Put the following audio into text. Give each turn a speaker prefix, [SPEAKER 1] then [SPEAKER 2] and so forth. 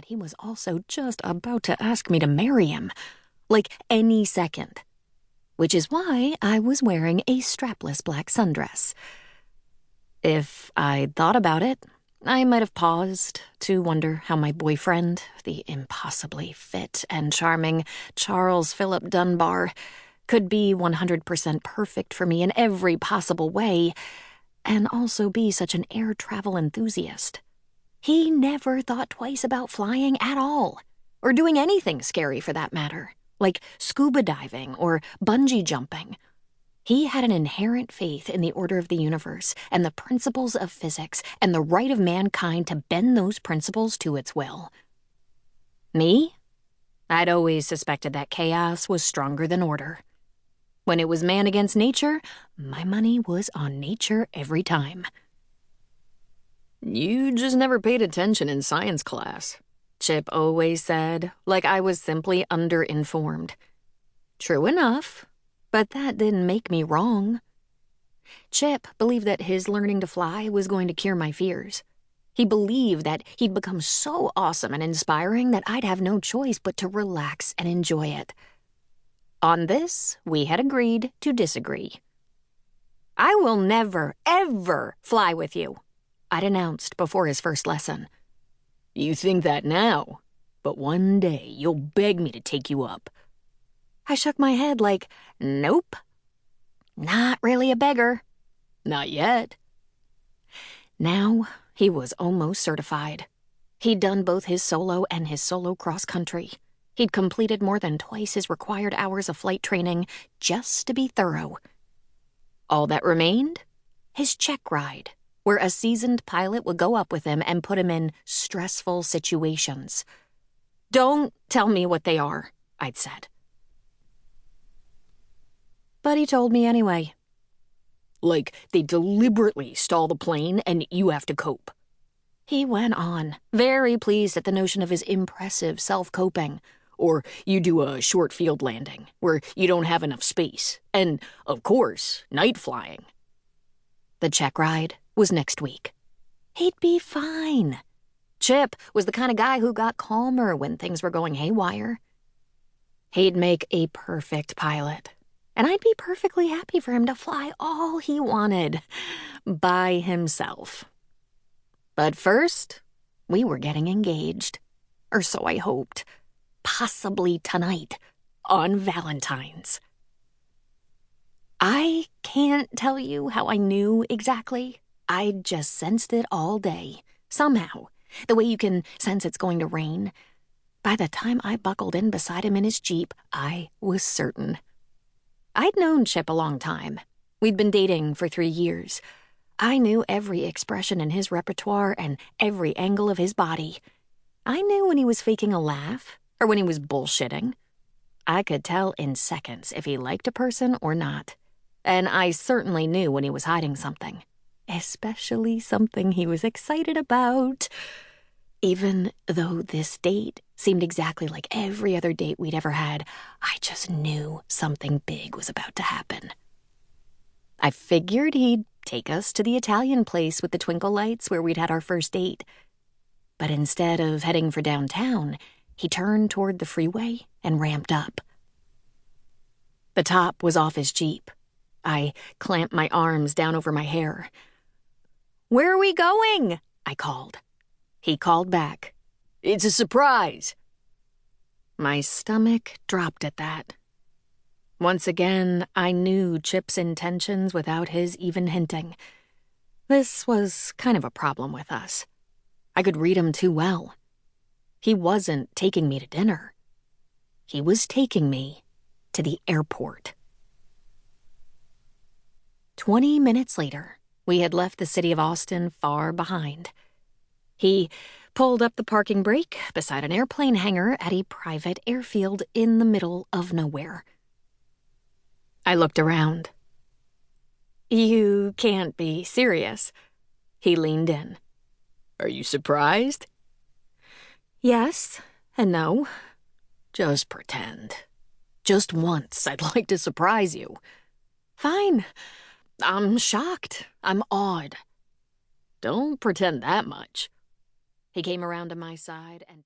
[SPEAKER 1] that he was also just about to ask me to marry him, like any second. Which is why I was wearing a strapless black sundress. If I'd thought about it, I might have paused to wonder how my boyfriend, the impossibly fit and charming Charles Philip Dunbar, could be 100% perfect for me in every possible way, and also be such an air travel enthusiast. He never thought twice about flying at all, or doing anything scary for that matter, like scuba diving or bungee jumping. He had an inherent faith in the order of the universe and the principles of physics and the right of mankind to bend those principles to its will. Me? I'd always suspected that chaos was stronger than order. When it was man against nature, my money was on nature every time. "You just never paid attention in science class," Chip always said, like I was simply underinformed. True enough, but that didn't make me wrong. Chip believed that his learning to fly was going to cure my fears. He believed that he'd become so awesome and inspiring that I'd have no choice but to relax and enjoy it. On this, we had agreed to disagree. "I will never, ever fly with you," I'd announced before his first lesson. "You think that now, but one day you'll beg me to take you up." I shook my head like, nope. Not really a beggar. Not yet. Now, he was almost certified. He'd done both his solo and his solo cross-country. He'd completed more than twice his required hours of flight training just to be thorough. All that remained? His check ride, where a seasoned pilot would go up with him and put him in stressful situations. "Don't tell me what they are," I'd said. But he told me anyway. "Like they deliberately stall the plane and you have to cope." He went on, very pleased at the notion of his impressive self-coping. Or you do a short field landing, where you don't have enough space. And, of course, night flying. The check ride was next week. He'd be fine. Chip was the kind of guy who got calmer when things were going haywire. He'd make a perfect pilot, and I'd be perfectly happy for him to fly all he wanted, by himself. But first, we were getting engaged, or so I hoped. Possibly tonight, on Valentine's. I can't tell you how I knew exactly. I just sensed it all day, somehow, the way you can sense it's going to rain. By the time I buckled in beside him in his Jeep, I was certain. I'd known Chip a long time. We'd been dating for 3 years. I knew every expression in his repertoire and every angle of his body. I knew when he was faking a laugh, or when he was bullshitting. I could tell in seconds if he liked a person or not. And I certainly knew when he was hiding something. Especially something he was excited about. Even though this date seemed exactly like every other date we'd ever had, I just knew something big was about to happen. I figured he'd take us to the Italian place with the twinkle lights where we'd had our first date. But instead of heading for downtown, he turned toward the freeway and ramped up. The top was off his Jeep. I clamped my arms down over my hair. "Where are we going?" I called. He called back. "It's a surprise." My stomach dropped at that. Once again, I knew Chip's intentions without his even hinting. This was kind of a problem with us. I could read him too well. He wasn't taking me to dinner. He was taking me to the airport. 20 minutes later, we had left the city of Austin far behind. He pulled up the parking brake beside an airplane hangar at a private airfield in the middle of nowhere. I looked around. "You can't be serious." He leaned in. "Are you surprised?" "Yes and no." "Just pretend. Just once, I'd like to surprise you." "Fine. I'm shocked. I'm awed." "Don't pretend that much." He came around to my side and